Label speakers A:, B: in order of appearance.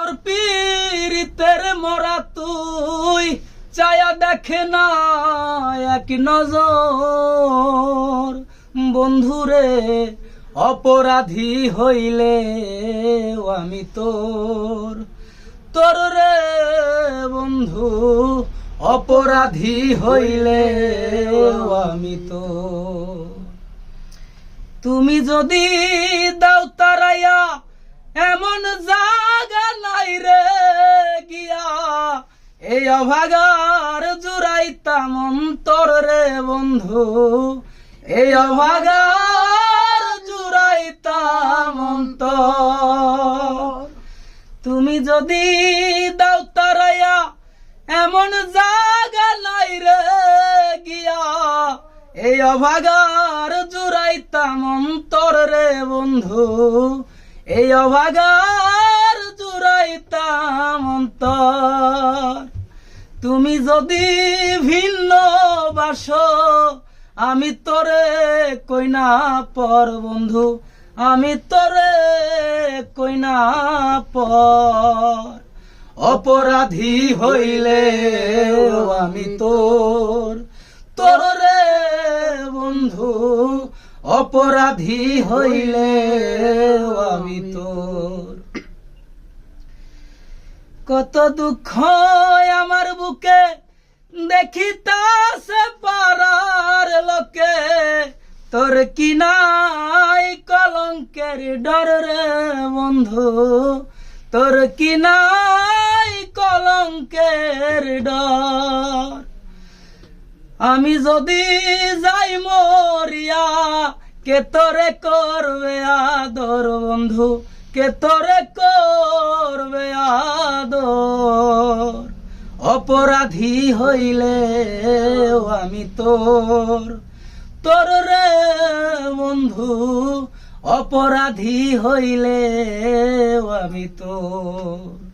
A: তোর পীড়িতের মরা তুই চায়া দেখে না এক নজর। বন্ধুরে অপরাধী হইলে আমি তোর, তোর রে বন্ধু অপরাধী হইলে আমি তোর। তুমি যদি দাও তারাইয়া এমন জাগা নাই রে গিয়া, এই অভাগার জুড়াইতাম অন্তর রে বন্ধু, এই অভাগার জুড়াইতাম অন্তর। তুমি যদি দাও তারাইয়া এমন জাগা নাই রে গিয়া, এই অভাগার জুড়াইতাম অন্তর রে বন্ধু, এই অভাগার জুড়াইতাম অন্তর। তুমি যদি ভিন্ন বাসো আমি তোরে কইনা পর বন্ধু, আমি তোরে কইনা পর। অপরাধী হইলে আমি তোর, তোর রে বন্ধু অপরাধী হইলে আমি তোর। কত দুঃখ আমার বুকে দেখিতাছে পাড়ার লোকে, তোর কি নাই কলঙ্কের ডর রে বন্ধু, তোর কি নাই কলঙ্কের ডর। আমি যদি যাই মরিয়া কে তোরে করবে আদর বন্ধু, কে তোরে করবে আদর। অপরাধী হইলে আমি তোর, তোর রে বন্ধু অপরাধী হইলে আমি তোর।